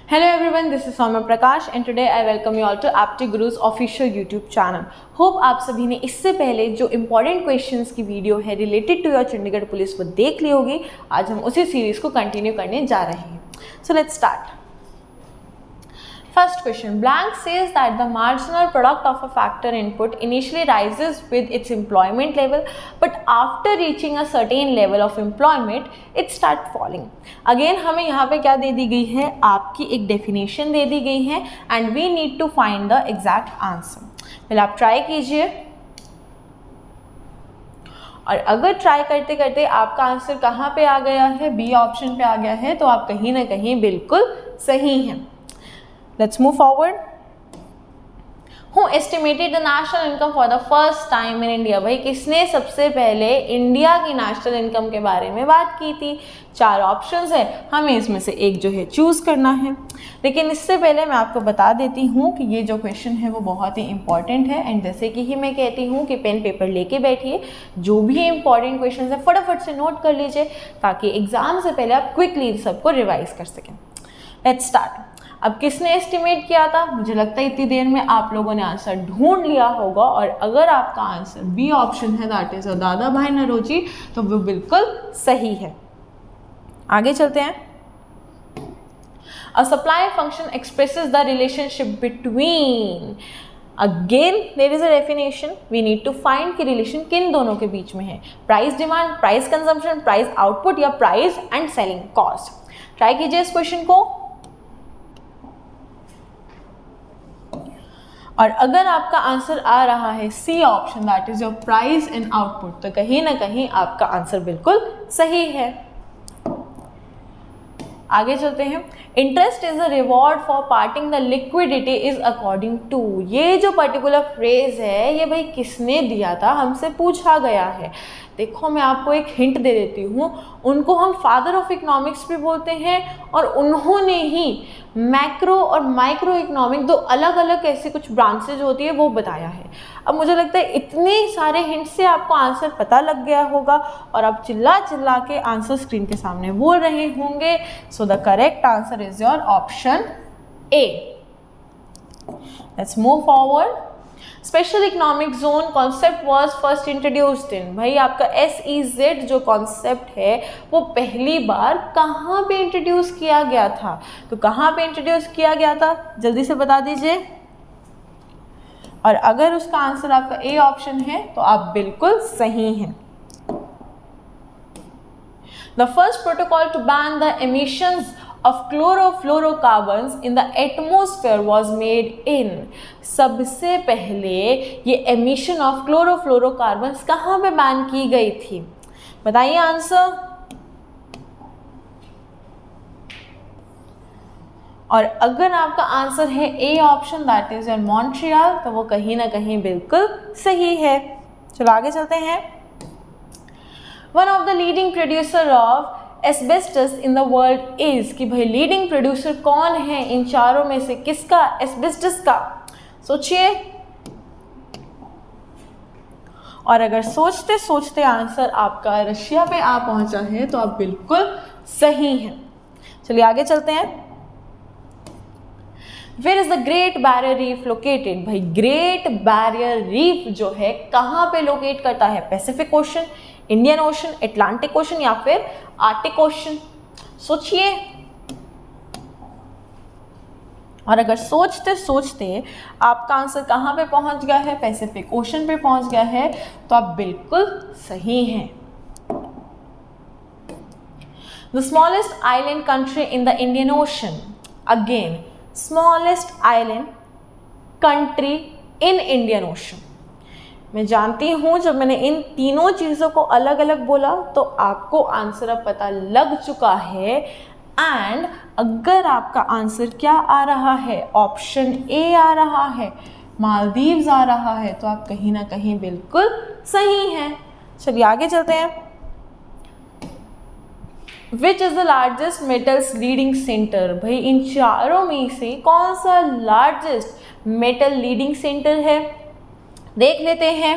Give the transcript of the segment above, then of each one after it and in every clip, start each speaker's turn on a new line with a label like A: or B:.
A: Hello everyone, this is Soumya Prakash and today I welcome you all to Apti Guru's official YouTube channel. Hope आप सभी ने इससे पहले जो important questions की वीडियो है related to your Chandigarh police वो देख ली होगी। आज हम उसी सीरीज को कंटिन्यू करने जा रहे हैं। So let's start. First question, blank says that the marginal product of a factor input initially rises with its employment level, but after reaching a certain level of employment, it starts falling. Again हमें यहाँ पे क्या दे दी गई है, आपकी एक definition दे दी गई है and we need to find the exact answer. पहले आप try कीजिए और अगर ट्राई करते करते आपका आंसर कहाँ पे आ गया है, बी ऑप्शन पे आ गया है, तो आप कहीं ना कहीं बिल्कुल सही हैं. Let's move forward. Who estimated the national income for the first time in India? भाई किसने सबसे पहले इंडिया की नेशनल इनकम के बारे में बात की थी? 4 ऑप्शंस है, हमें इसमें से एक जो है चूज करना है. लेकिन इससे पहले मैं आपको बता देती हूँ कि ये जो क्वेश्चन है वो बहुत ही इंपॉर्टेंट है एंड जैसे कि ही मैं कहती हूँ कि पेन पेपर लेके बैठिए, जो भी इंपॉर्टेंट क्वेश्चन है फटाफट से नोट कर लीजिए ताकि एग्जाम से पहले आप क्विकली सबको रिवाइज कर सकें. Let's start. अब किसने एस्टिमेट किया था? मुझे लगता है इतनी देर में आप लोगों ने आंसर ढूंढ लिया होगा और अगर आपका आंसर बी ऑप्शन है दैट इज दादा भाई नौरोजी तो वो बिल्कुल सही है. आगे चलते हैं. A supply function expresses the relationship between. Again there is a definition. We need to find कि relation किन दोनों के बीच में है. Price demand, price consumption, price output या price and selling cost. Try कीजिए इस क्वेश्चन को और अगर आपका आंसर आ रहा है C option that is your price and output तो कहीं ना कहीं आपका आंसर बिल्कुल सही है. आगे चलते हैं. Interest is a reward for parting the liquidity is according to. ये जो पर्टिकुलर फ्रेज है ये भाई किसने दिया था, हमसे पूछा गया है. देखो मैं आपको एक हिंट दे देती हूँ, उनको हम फादर ऑफ इकोनॉमिक्स भी बोलते हैं और उन्होंने ही मैक्रो और माइक्रो इकोनॉमिक दो अलग अलग ऐसी कुछ ब्रांचेज होती है वो बताया है. अब मुझे लगता है इतने सारे हिंट से आपको आंसर पता लग गया होगा और आप चिल्ला चिल्ला के आंसर स्क्रीन के सामने बोल रहे होंगे. सो the correct answer is your option A. Let's move forward. Special economic zone concept was first introduced in. भाई आपका SEZ जो कॉन्सेप्ट है वो पहली बार कहाँ पे इंट्रोड्यूस किया गया था? तो कहाँ पे इंट्रोड्यूस किया गया था जल्दी से बता दीजिए. और अगर उसका आंसर आपका ए ऑप्शन है तो आप बिल्कुल सही हैं. The first protocol to ban the emissions of chlorofluorocarbons in the atmosphere was made in. सबसे पहले ये emission of chlorofluorocarbons कहाँ पे बैन की गई थी? बताइए आंसर. और अगर आपका आंसर है A option that is your Montreal तो वो कहीं ना कहीं बिल्कुल सही है. चलो आगे चलते हैं. One of the leading producer of asbestos in the world is. कि भाई लीडिंग प्रोड्यूसर कौन है इन चारों में से? किसका? एस्बेस्टस का. सोचिए और अगर सोचते सोचते आंसर आपका रशिया पे आ पहुंचा है तो आप बिल्कुल सही हैं. चलिए आगे चलते हैं. Where is the Great Barrier Reef located? भाई ग्रेट बैरियर रीफ जो है कहाँ पे लोकेट करता है? Pacific ocean, Indian ocean, Atlantic ocean या फिर आर्टिक ओशन? सोचिए और अगर सोचते सोचते आपका आंसर कहाँ पे पहुँच गया है? पैसिफिक ओशन पे पहुँच गया है तो आप बिल्कुल सही हैं. The smallest island country in the Indian Ocean. Again, smallest island country in Indian Ocean. मैं जानती हूँ जब मैंने इन तीनों चीज़ों को अलग अलग बोला तो आपको आंसर अब पता लग चुका है. एंड अगर आपका आंसर क्या आ रहा है? ऑप्शन ए आ रहा है, मालदीव्स आ रहा है, तो आप कहीं ना कहीं बिल्कुल सही हैं. चलिए आगे चलते हैं. Which is the largest metals leading centre. भाई इन चारों में से कौन सा लार्जेस्ट मेटल लीडिंग सेंटर है? देख लेते हैं.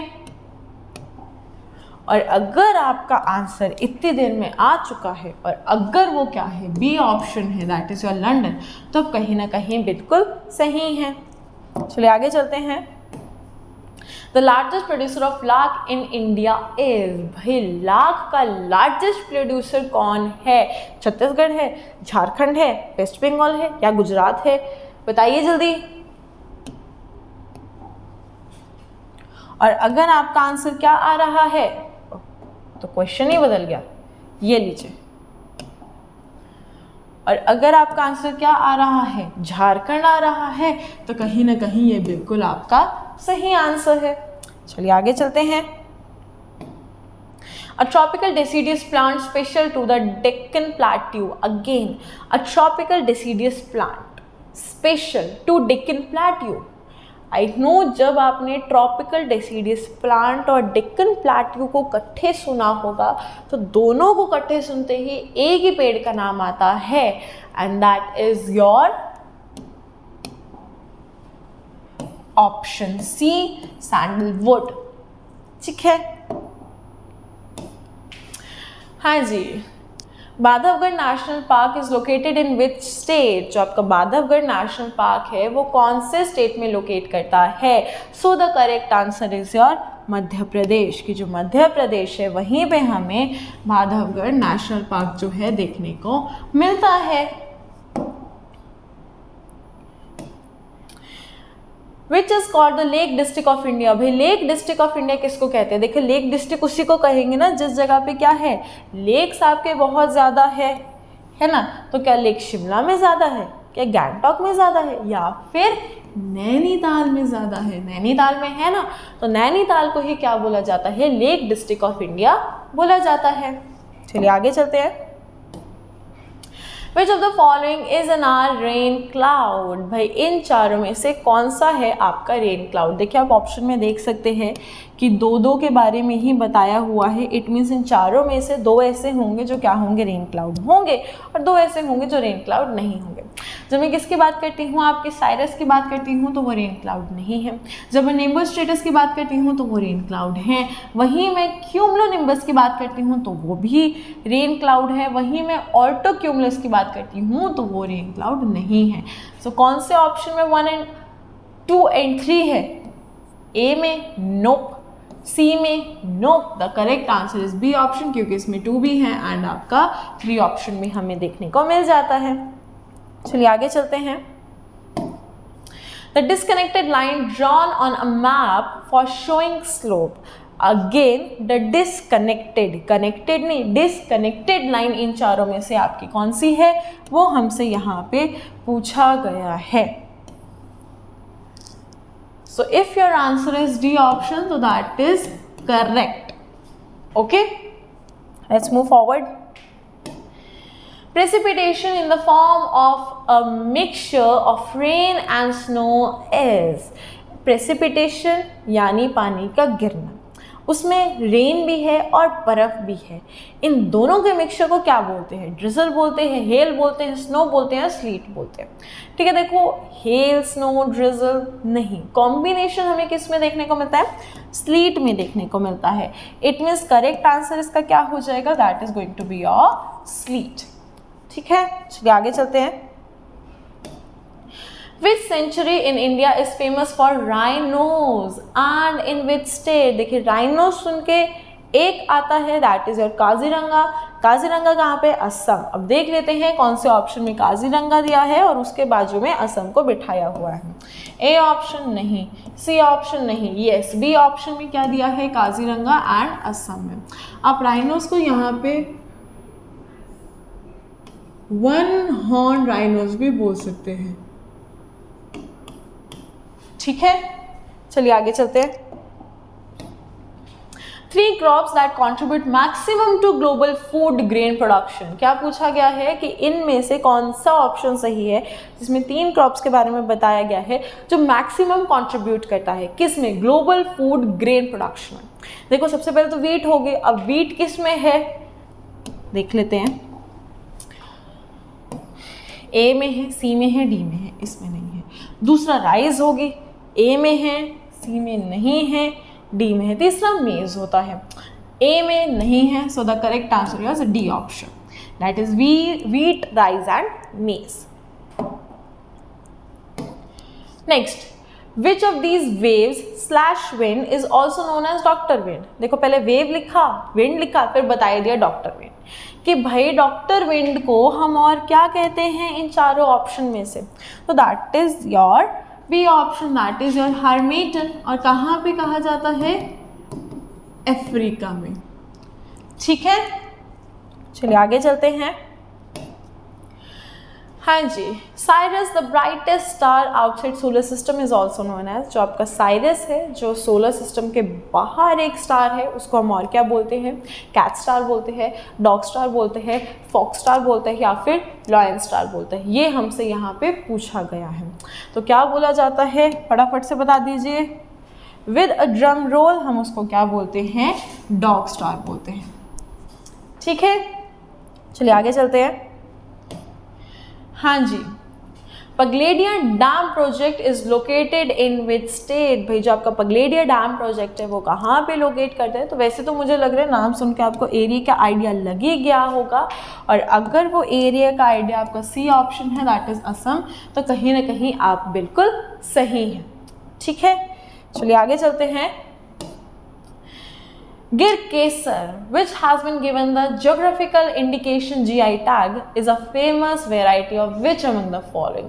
A: और अगर आपका आंसर इतनी देर में आ चुका है और अगर वो क्या है, बी ऑप्शन है, दैट इज योर लंदन, तो कहीं ना कहीं बिल्कुल सही है। चलिए आगे चलते हैं। The largest producer of lakh in India is, भाई लाख का लार्जेस्ट प्रोड्यूसर कौन है? छत्तीसगढ़ है, झारखंड है, वेस्ट बंगाल है या गुजरात है? बताइए जल्दी। और अगर आपका आंसर क्या आ रहा है तो क्वेश्चन ही बदल गया, ये लीजिए। और अगर आपका आंसर क्या आ रहा है, झारखंड आ रहा है, तो कहीं ना कहीं ये बिल्कुल आपका सही आंसर है। चलिए आगे चलते हैं। A tropical deciduous plant special to the Deccan Plateau. Again, a tropical deciduous plant special to Deccan Plateau. I know जब आपने ट्रॉपिकल डेसीडियस प्लांट और डेक्कन प्लेट्यू को इकट्ठे सुना होगा तो दोनों को इकट्ठे सुनते ही एक ही पेड़ का नाम आता है, and that is your option C, sandalwood. ठीक है, हाँ जी। Bandhavgarh national park is located in which state? जो आपका बांधवगढ़ नेशनल पार्क है वो कौन से स्टेट में लोकेट करता है? So the correct answer is your Madhya Pradesh. की जो मध्य प्रदेश है वहीं पे हमें बांधवगढ़ नेशनल पार्क जो है देखने को मिलता है। Which is called the lake district of India? भाई लेक डिस्ट्रिक्ट ऑफ इंडिया किसको कहते हैं? देखिए लेक डिस्ट्रिक्ट उसी को कहेंगे ना जिस जगह पे क्या है, लेक्स आपके बहुत ज़्यादा है ना। तो क्या लेक शिमला में ज़्यादा है, क्या गैंगटॉक में ज़्यादा है, या फिर नैनीताल में ज़्यादा है? नैनीताल में है ना, तो नैनीताल को ही क्या बोला जाता है, लेक डिस्ट्रिक्ट ऑफ इंडिया बोला जाता है। चलिए आगे चलते हैं। Which of the following is an our rain cloud? भाई इन चारों में से कौन सा है आपका रेन क्लाउड? देखिए आप ऑप्शन में देख सकते हैं कि दो के बारे में ही बताया हुआ है। इट मीन्स इन चारों में से दो ऐसे होंगे जो क्या होंगे, रेन क्लाउड होंगे, और दो ऐसे होंगे जो रेन क्लाउड नहीं होंगे। जब मैं किसकी बात करती हूँ, आपकी साइरस की बात करती हूँ तो वो रेन क्लाउड नहीं है। जब मैं निम्बस स्ट्रेटस की बात करती हूँ तो वो रेन क्लाउड है। वहीं मैं क्यूमुलोनिम्बस की बात करती हूँ तो वो भी रेन क्लाउड है। वहीं मैं ऑल्टो क्यूमुलस की बात करती हूँ तो वो रेन क्लाउड नहीं है। सो कौन से ऑप्शन में 1 and 2 and 3 है? ए में नोप, सी में nope. The correct answer is B option, क्योंकि इसमें 2 भी है एंड आपका 3 ऑप्शन में हमें देखने को मिल जाता है। चलिए आगे चलते हैं। The disconnected line drawn on a map for showing slope. Again the disconnected, connected नहीं, डिस्कनेक्टेड लाइन इन चारों में से आपकी कौन सी है, वो हमसे यहाँ पे पूछा गया है। So if your answer is D option, so that is correct. Okay, let's move forward. Precipitation in the form of a mixture of rain and snow is, precipitation यानी पानी का गिरना, उसमें रेन भी है और बर्फ़ भी है। इन दोनों के मिक्सचर को क्या बोलते हैं? ड्रिजल बोलते हैं, हेल बोलते हैं, स्नो बोलते हैं, स्लीट बोलते हैं। ठीक है, देखो हेल, स्नो, ड्रिजल नहीं, कॉम्बिनेशन हमें किस में देखने को मिलता है? स्लीट में देखने को मिलता है। इट मीन्स करेक्ट आंसर इसका क्या हो जाएगा? That is going to be your sleet. ठीक है, चलिए आगे चलते हैं। Which century in India is famous for rhinos and in which state? देखिए rhinos सुन के एक आता है, that is your Kaziranga. Kaziranga कहाँ पे? असम। अब देख लेते हैं कौन से ऑप्शन में काजीरंगा दिया है और उसके बाजू में असम को बिठाया हुआ है। ए ऑप्शन नहीं, सी ऑप्शन नहीं, यस बी ऑप्शन में क्या दिया है? काजीरंगा एंड असम में। आप राइनोस को यहाँ पे 1 हॉर्न राइनोस भी बोल सकते हैं। ठीक है, चलिए आगे चलते हैं। 3 crops that contribute maximum to global food grain production. क्या पूछा गया है कि इनमें से कौन सा ऑप्शन सही है जिसमें 3 क्रॉप्स के बारे में बताया गया है जो मैक्सिमम कॉन्ट्रीब्यूट करता है किस में? ग्लोबल फूड ग्रेन प्रोडक्शन में। देखो सबसे पहले तो वीट होगी। अब वीट किस में है देख लेते हैं। ए में है, सी में है, डी में है, इसमें नहीं है। दूसरा राइस होगी, ए में है, सी में नहीं है, डी में है। तीसरा मेज होता है। ए में नहीं है, so the correct answer is D option, that is wheat, rice and maize. Next, which of these waves / wind is also known as doctor wind? देखो पहले वेव लिखा, विंड लिखा, फिर बताया दिया डॉक्टर विंड कि भाई डॉक्टर विंड को हम और क्या कहते हैं इन चारों ऑप्शन में से, तो that is your B option, that is your harmattan. और कहाँ पे कहा जाता है? अफ्रीका में। ठीक है, चलिए आगे चलते हैं। हाँ जी, Sirius the brightest star outside solar system is also known as, जो आपका साइरस है जो सोलर सिस्टम के बाहर एक स्टार है, उसको हम और क्या बोलते हैं? कैट स्टार बोलते हैं, डॉग स्टार बोलते हैं, फॉक्स स्टार बोलते हैं, या फिर लॉयन स्टार बोलते हैं। ये हमसे यहाँ पे पूछा गया है, तो क्या बोला जाता है? फटाफट से बता दीजिए। विद अ ड्रम रोल हम उसको क्या बोलते हैं? डॉग स्टार बोलते हैं। ठीक है, चलिए आगे चलते हैं। हाँ जी, Pagladia dam project is located in which state? भाई जो आपका पगलेडिया डैम प्रोजेक्ट है वो कहाँ पे लोकेट करते हैं? तो वैसे तो मुझे लग रहा है नाम सुन के आपको एरिया का आइडिया लग ही गया होगा, और अगर वो एरिया का आइडिया आपका सी ऑप्शन है, दैट इज असम, तो कहीं ना कहीं आप बिल्कुल सही हैं। ठीक है, चलिए आगे चलते हैं। Girkesar, which has been given the geographical indication GI tag, is a famous variety of which among the following?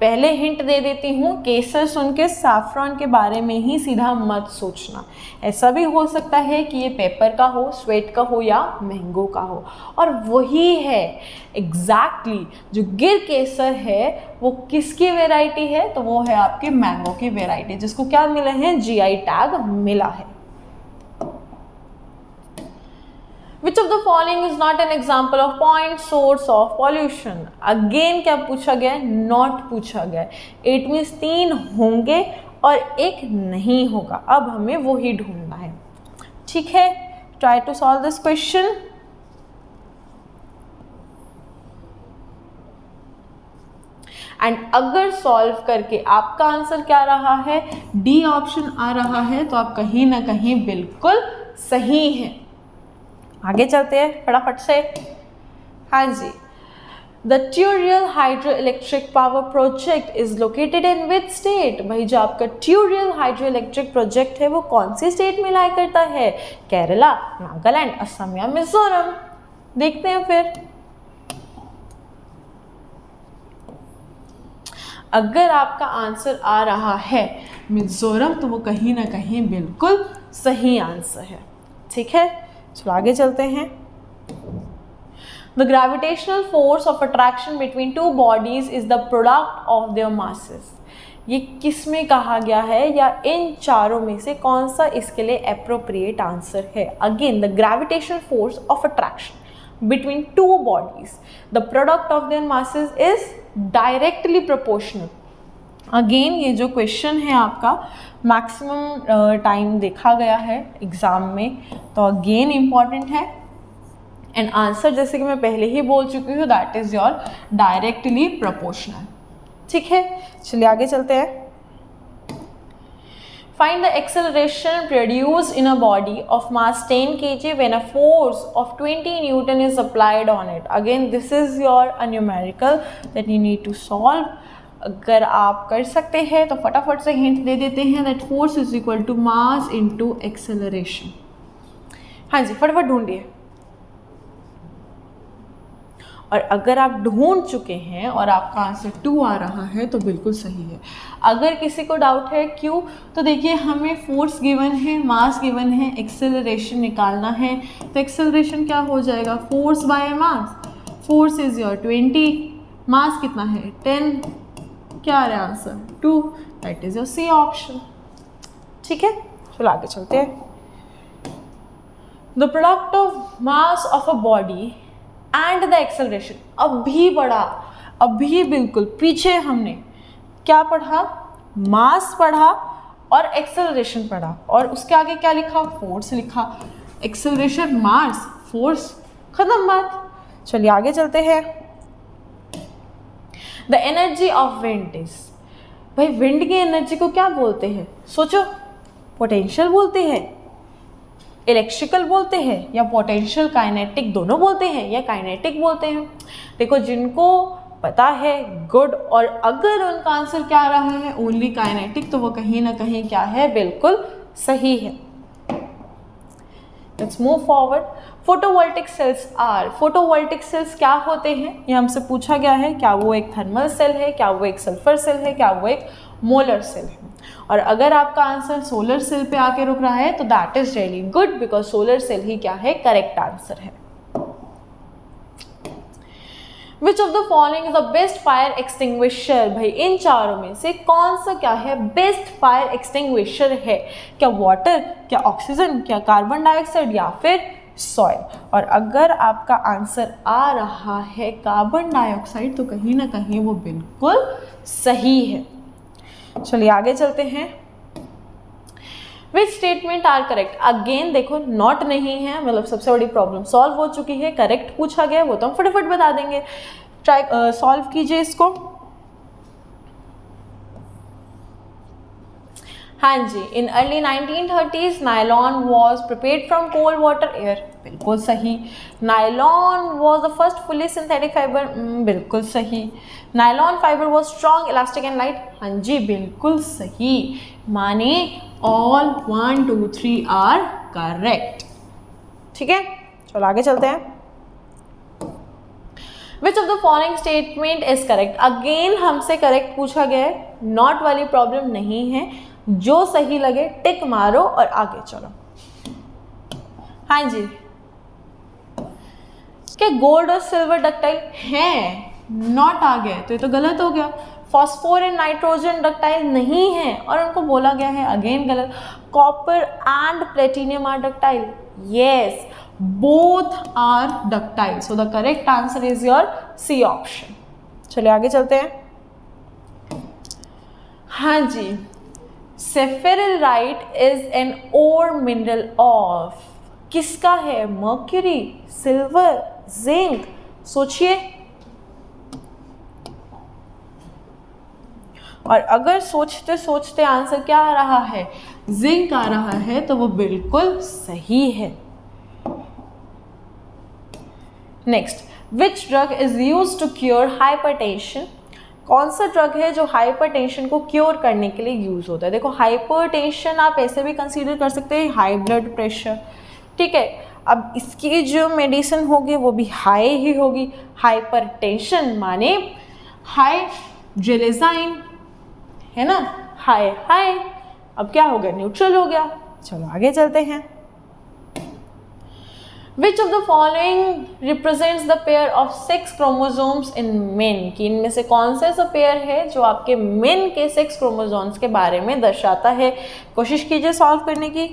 A: पहले हिंट दे देती हूँ, केसर सुन के सैफरॉन के बारे में ही सीधा मत सोचना। ऐसा भी हो सकता है कि ये पेपर का हो, स्वेट का हो, या मैंगो का हो, और वही है एग्जैक्टली जो गिर केसर है वो किसकी वेराइटी है? तो वो है आपकी मैंगो की वेराइटी, जिसको क्या मिला है? GI टैग मिला है। Which of the following is not an example of point source of pollution? Again क्या पूछा गया? Not पूछा गया। It means 3 होंगे और 1 नहीं होगा। अब हमें वो ही ढूंढना है। ठीक है, try to solve this question. And अगर सॉल्व करके आपका आंसर क्या रहा है? डी ऑप्शन आ रहा है, तो आप कहीं ना कहीं बिल्कुल सही हैं। आगे चलते हैं फटाफट से। हाँ जी, the Tuirial hydro electric power project is located in which state? भाई जो आपका ट्यूरियल हाइड्रो इलेक्ट्रिक प्रोजेक्ट है वो कौन सी स्टेट में लाया करता है? केरला, नागालैंड, असम या मिजोरम? देखते हैं फिर। अगर आपका आंसर आ रहा है मिजोरम, तो वो कहीं ना कहीं बिल्कुल सही आंसर है। ठीक है, चलो आगे चलते हैं। The gravitational force of attraction between 2 bodies is the product of their masses. ये किस में कहा गया है, या इन चारों में से कौन सा इसके लिए एप्रोप्रिएट आंसर है? Again, the gravitational force of attraction between 2 bodies, the product of their masses is directly proportional. Again ये जो क्वेश्चन है आपका मैक्सिमम टाइम देखा गया है एग्ज़ाम में, तो अगेन इम्पॉर्टेंट है। एंड आंसर जैसे कि मैं पहले ही बोल चुकी हूँ, that is your directly proportional. ठीक है, चलिए आगे चलते हैं। Find the acceleration produced in a body of mass 10 kg when a force of 20 Newton is applied on it. Again, this is your a numerical that you need to solve. अगर आप कर सकते हैं तो फटाफट से हिंट दे देते हैं that force is equal to mass into acceleration. हाँ जी, फटाफट ढूंढिए। और अगर आप ढूंढ चुके हैं और आपका आंसर 2 आ रहा है तो बिल्कुल सही है। अगर किसी को डाउट है क्यों, तो देखिए हमें फोर्स गिवन है, मास गिवन है, एक्सेलरेशन निकालना है, तो एक्सेलरेशन क्या हो जाएगा? Force by mass. Force is your 20, mass कितना है? 10, क्या आ रहा है answer? 2, that is your C option. ठीक है, चलो आगे चलते हैं। The product of mass of a body and the acceleration. अभी बढ़ा, अभी बिल्कुल पीछे हमने क्या पढ़ा? मास पढ़ा और एक्सेलरेशन पढ़ा, और उसके आगे क्या लिखा? फोर्स लिखा। एक्सेलरेशन, मास, फोर्स, खत्म बात। चलिए आगे चलते हैं। The energy of wind is, भाई विंड की एनर्जी को क्या बोलते हैं? सोचो, पोटेंशियल बोलते हैं, इलेक्ट्रिकल बोलते हैं या पोटेंशियल काइनेटिक दोनों बोलते हैं या काइनेटिक बोलते हैं? देखो जिनको पता है गुड, और अगर उनका आंसर क्या आ रहा है ओनली काइनेटिक, तो वो कहीं ना कहीं क्या है, बिल्कुल सही है। Let's move forward. Photovoltaic cells are, photovoltaic cells क्या होते हैं, ये हमसे पूछा गया है। क्या वो एक थर्मल सेल है, क्या वो एक सल्फर सेल है, क्या वो एक मोलर सेल है? और अगर आपका आंसर सोलर सेल पे आके रुक रहा है तो that is really good, because solar cell ही क्या है, करेक्ट आंसर है। Which of the following is the best fire extinguisher? भाई इन चारों में से कौन सा क्या है बेस्ट फायर एक्सटिंग्विशर है? क्या वाटर, क्या ऑक्सीजन, क्या कार्बन डाइऑक्साइड या फिर सॉइल? और अगर आपका आंसर आ रहा है कार्बन डाइऑक्साइड तो कहीं ना कहीं वो बिल्कुल सही है। चलिए आगे चलते हैं। Which statement are correct? Again देखो नॉट नहीं है, मतलब सबसे बड़ी प्रॉब्लम सॉल्व हो चुकी है। करेक्ट पूछा गया वो तो हम फटाफट बता देंगे। ट्राई सॉल्व कीजिए इसको। हाँ जी, in early 1930s nylon was prepared from coal water air, बिल्कुल सही। Nylon was the first fully synthetic fibre, बिल्कुल सही। Nylon fibre was strong, elastic and light, हाँ जी बिल्कुल सही। माने ऑल 1 2 3 आर करेक्ट। ठीक है, चलो आगे चलते हैं। Which of the following statement is correct? Again हमसे करेक्ट पूछा गया है, नॉट वाली प्रॉब्लम नहीं है। जो सही लगे टिक मारो और आगे चलो। हाँ जी, क्या गोल्ड और सिल्वर डक्टाइल हैं? नॉट आ गया तो ये तो गलत हो गया। फॉस्फोर एंड नाइट्रोजन डक्टाइल नहीं है और उनको बोला गया है, अगेन गलत। Copper and platinum are ductile, yes both are ductile, so the correct answer is your C option. चलिए आगे चलते हैं। हाँ जी, sphalerite is an ore mineral of, किसका है? Mercury, silver, zinc? सोचिए। और अगर सोचते सोचते आंसर क्या आ रहा है, जिंक आ रहा है, तो वो बिल्कुल सही है। Next, which drug is used to cure hypertension? कौन सा ड्रग है जो हाइपरटेंशन को क्योर करने के लिए यूज होता है? देखो हाइपरटेंशन आप ऐसे भी कंसीडर कर सकते हैं हाई ब्लड प्रेशर, ठीक है। अब इसकी जो मेडिसिन होगी वो भी हाई ही होगी। हाइपरटेंशन माने हाई जेलेजाइन, है ना, हाई हाई। अब क्या हो गया, न्यूट्रल हो गया। चलो आगे चलते हैं। Which of the following represents the pair of 6 chromosomes in men? कि इनमें से कौन सा ऐसा पेयर है जो आपके मेन के 6 क्रोमोसोम्स के बारे में दर्शाता है? कोशिश कीजिए सॉल्व करने की।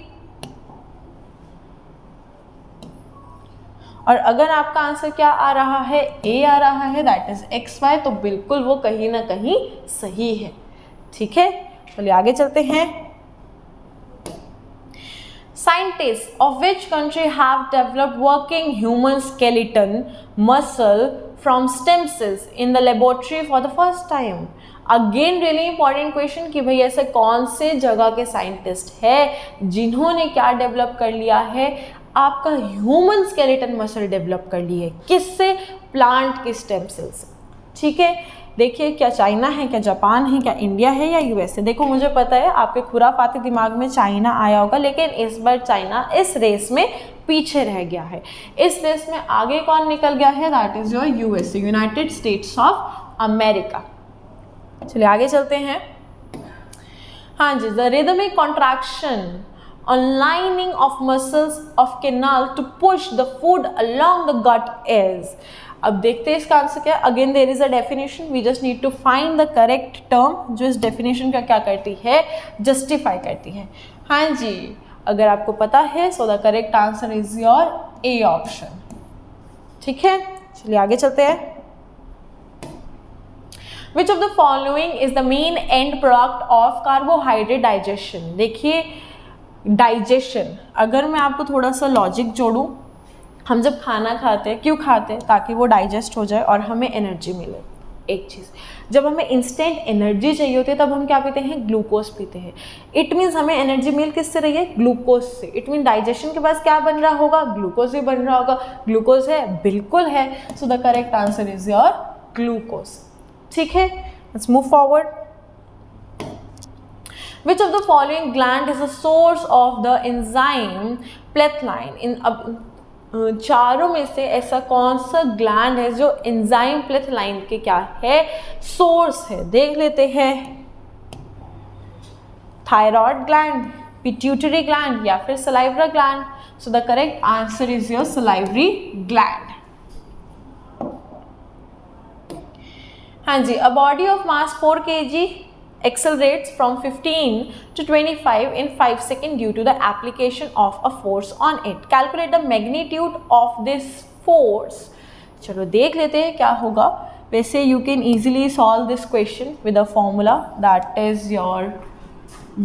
A: और अगर आपका आंसर क्या आ रहा है, ए आ रहा है, दैट इज XY, तो बिल्कुल वो कहीं ना कहीं सही है। ठीक है, चलिए आगे चलते हैं। Scientists of which country have developed working human skeleton muscle from stem cells in the laboratory for the first time? Again really important question कि भाई ऐसे कौन से जगह के साइंटिस्ट है जिन्होंने क्या डेवलप कर लिया है, आपका ह्यूमन स्केलेटन मसल डेवलप कर ली है। किससे? प्लांट के स्टेम सेल से। ठीक है, देखिए क्या चाइना है, क्या जापान है, क्या इंडिया है या यूएसए? देखो मुझे पता है आपके खुराफाती दिमाग में चाइना आया होगा, लेकिन इस बार चाइना इस रेस में पीछे रह गया है। इस रेस में आगे कौन निकल गया है? That is your USA, united states of America. चलिए आगे चलते हैं। हाँ जी, the rhythmic contraction on lining of muscles of canal to push the food along the gut is। अब देखते हैं इसका आंसर क्या है। Again there is a definition, we just need to find the correct term जो इस definition का क्या करती है, जस्टिफाई करती है। हाँ जी, अगर आपको पता है so the correct answer is your A option. ठीक है, चलिए आगे चलते हैं। Which of the following is the main end product of carbohydrate digestion? देखिए डाइजेशन, अगर मैं आपको थोड़ा सा लॉजिक जोड़ूं, हम जब खाना खाते हैं क्यों खाते हैं? ताकि वो डाइजेस्ट हो जाए और हमें एनर्जी मिले। एक चीज़, जब हमें इंस्टेंट एनर्जी चाहिए होती है तब हम क्या पीते हैं, ग्लूकोज पीते हैं। इट मीन्स हमें एनर्जी मिल किससे रही है, ग्लूकोज से। इट मीन डाइजेशन के बाद क्या बन रहा होगा, ग्लूकोज ही बन रहा होगा। ग्लूकोज है, बिल्कुल है। So the correct answer is your glucose. ठीक है, let's move forward. Which of the following gland is the source of the enzyme plethylamine? इन अब चारों में से ऐसा कौन सा ग्लैंड है जो एंजाइम प्लेथलाइन के क्या है, सोर्स है? देख लेते हैं। थायराइड ग्लैंड, पिट्यूटरी ग्लैंड या फिर salivary gland? So the correct answer is your salivary gland. हाँ जी, a body of mass 4 kg accelerates from 15 to 25 in 5 seconds due to the application of a force on it. Calculate the magnitude of this force. चलो देख लेते हैं क्या होगा। वैसे you can easily solve this question with a formula that is your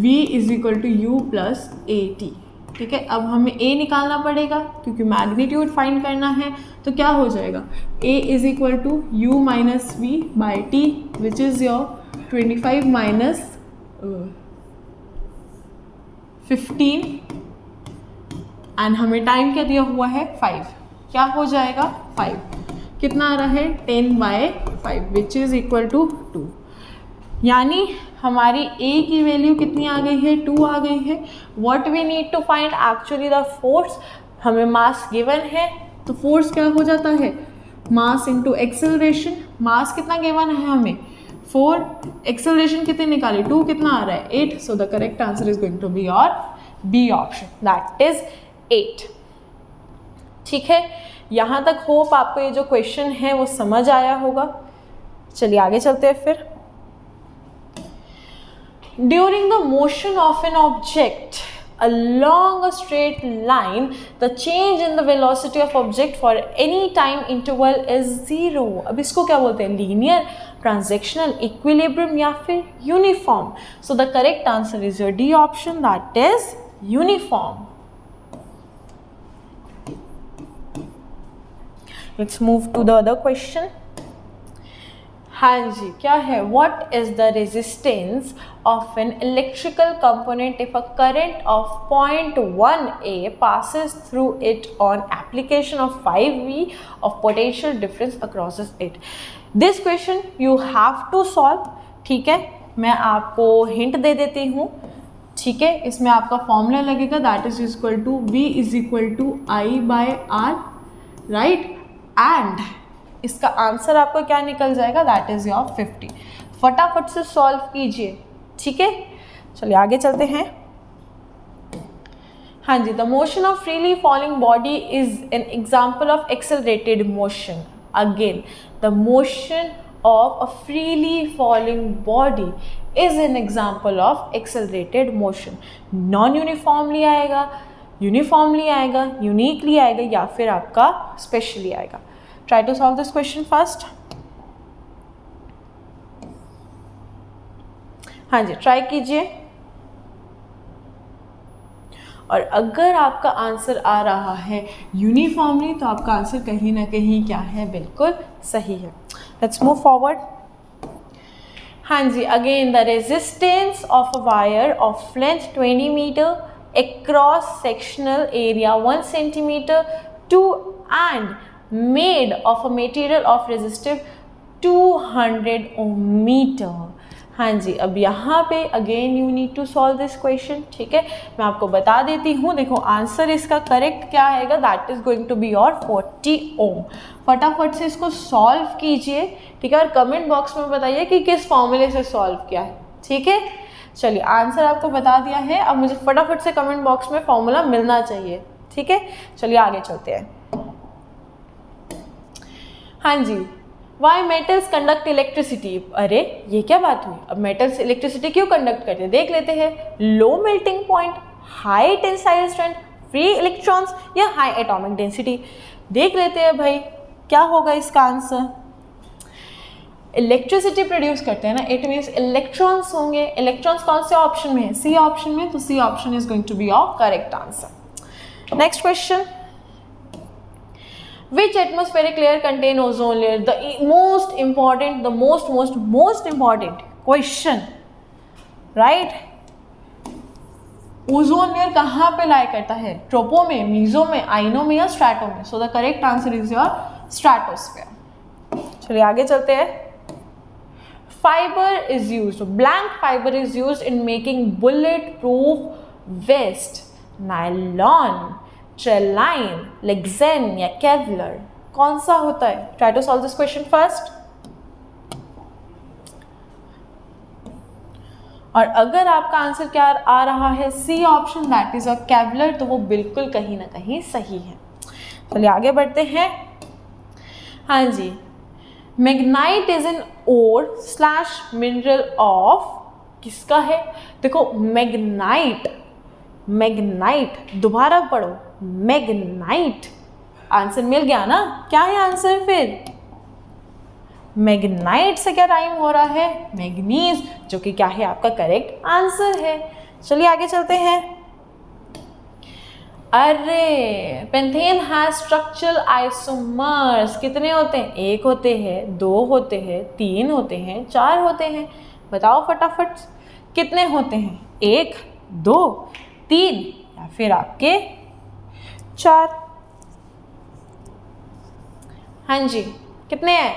A: V is equal to U plus AT। ठीक है, अब हमें A निकालना पड़ेगा क्योंकि मैग्नीट्यूड फाइंड करना है। तो क्या हो जाएगा, A is equal to U minus V by T which is your 25 minus 15 and हमें टाइम क्या दिया हुआ है, 5। क्या हो जाएगा, 5 कितना आ रहा है, 10/5 विच इज़ इक्वल टू 2। यानी हमारी A की वैल्यू कितनी आ गई है, 2 आ गई है। What we need to find actually the force. हमें मास गिवन है तो फोर्स क्या हो जाता है, मास इंटू एक्सेलरेशन। मास कितना गिवन है हमें, 4, एक्सेलरेशन कितनी निकाली, 2, कितना आ रहा है, 8। So the correct answer is going to be your B option, that is 8। ठीक है, यहाँ तक होप आपको ये जो क्वेश्चन है वो समझ आया होगा। चलिए आगे चलते हैं फिर। During the motion of an object along a straight line, the change in the velocity of object for any time interval is 0. अब इसको क्या बोलते हैं, लीनियर, ट्रांजैक्शनल, इक्विलिब्रियम या फिर uniform? So the correct answer is your D option, that is uniform. Let's move to the other question. हाँ जी, क्या है, what is the resistance of an electrical component if a current of 0.1 A passes through it on application of 5 V of potential difference across it? This question you have to solve। ठीक है, मैं आपको hint दे देती हूँ। ठीक है, इसमें आपका फॉर्मूला लगेगा, that is equal to V is equal to I/R, right. And इसका आंसर आपको क्या निकल जाएगा, दैट इज योर 50। फटाफट से सॉल्व कीजिए। ठीक है, चलिए आगे चलते हैं। हाँ जी, the motion of freely falling body is an example of accelerated motion. Again, the motion of a freely falling body is an example of accelerated motion। Non uniformly आएगा, यूनिफॉर्मली आएगा, यूनिकली आएगा या फिर आपका स्पेशली आएगा। Try to solve this question first। हाँ जी, try कीजिए। और अगर आपका आंसर आ रहा है यूनिफॉर्मली तो आपका आंसर कहीं ना कहीं क्या है, बिल्कुल सही है। Let's move forward. हाँ जी, again the resistance of a wire of length 20 metre across sectional area 1 centimeter to and made of a material of resistive 200 ohmmeter। हाँ जी, अब यहाँ पे again you need to solve this question. ठीक है, मैं आपको बता देती हूँ। देखो आंसर इसका करेक्ट क्या आएगा, that is going to be your 40 ohm. फटाफट से इसको सॉल्व कीजिए। ठीक है, और कमेंट बॉक्स में बताइए कि किस फॉर्मूले से सॉल्व किया है। ठीक है, चलिए आंसर आपको बता दिया है, अब मुझे फटाफट से कमेंट बॉक्स में फॉर्मूला मिलना चाहिए। ठीक है, चलिए आगे चलते हैं। हाँ जी, वाई मेटल्स कंडक्ट इलेक्ट्रिसिटी। अरे ये क्या बात हुई, अब मेटल्स इलेक्ट्रिसिटी क्यों कंडक्ट करते हैं, देख लेते हैं। Low melting point, high tensile strength, free electrons या हाई एटॉमिक डेंसिटी? देख लेते हैं भाई क्या होगा इसका आंसर। इलेक्ट्रिसिटी प्रोड्यूस करते हैं ना, इट मीन्स इलेक्ट्रॉन्स होंगे। इलेक्ट्रॉन्स कौन से ऑप्शन में है, सी ऑप्शन में, तो C option is going to be your correct answer. Next question. Which atmospheric layer contain ozone layer? The most important question, right? Ozone layer कहाँ पे लाई करता है? ट्रोपो में, मीजो में, आइनो में या स्ट्रैटो में? So the correct answer is your stratosphere. चलिए आगे चलते हैं। Fibre is used, blank fibre is used in making bullet proof vest, nylon, terylene, Lexan या केवलर? कौन सा होता है? Try to solve this question first. और अगर आपका आंसर क्या आ रहा है? C option, that is a Kevlar, तो वो बिल्कुल कहीं ना कहीं सही है। चलिए आगे बढ़ते हैं। हाँ जी, magnetite is an ore slash mineral of, किसका है? देखो मैग्नाइट, मैग्नाइट, दोबारा पढ़ो, मैग्नाइट। आंसर मिल गया ना? क्या है आंसर फिर? मैग्नाइट से क्या राइम हो रहा है? मैग्नीज, जो कि क्या है आपका करेक्ट आंसर है। चलिए आगे चलते हैं। अरे पेंथेन हैज स्ट्रक्चरल आइसोमर्स, कितने होते हैं? 1 होते हैं, 2 होते हैं, 3 होते हैं, 4 होते हैं? बताओ फटाफट कितने होते हैं? 1, 2, 3 या फिर आपके 4? हाँ जी, कितने हैं?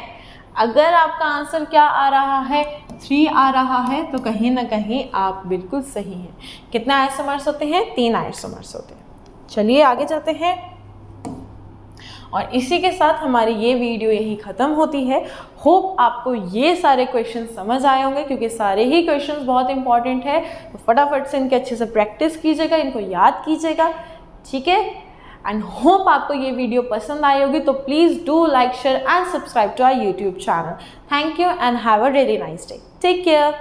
A: अगर आपका आंसर क्या आ रहा है? 3 आ रहा है, तो कहीं ना कहीं आप बिल्कुल सही हैं। कितने आइसोमर्स होते हैं? 3 आइसोमर्स होते हैं। चलिए आगे चलते हैं। और इसी के साथ हमारी ये वीडियो यही ख़त्म होती है। होप आपको ये सारे क्वेश्चन समझ आए होंगे, क्योंकि सारे ही क्वेश्चन बहुत इंपॉर्टेंट है। तो फटाफट से इनके अच्छे से प्रैक्टिस कीजिएगा, इनको याद कीजिएगा, ठीक है। एंड होप आपको ये वीडियो पसंद आई होगी, तो please do like, share and subscribe to our YouTube channel. Thank you and have a very nice day. Take care.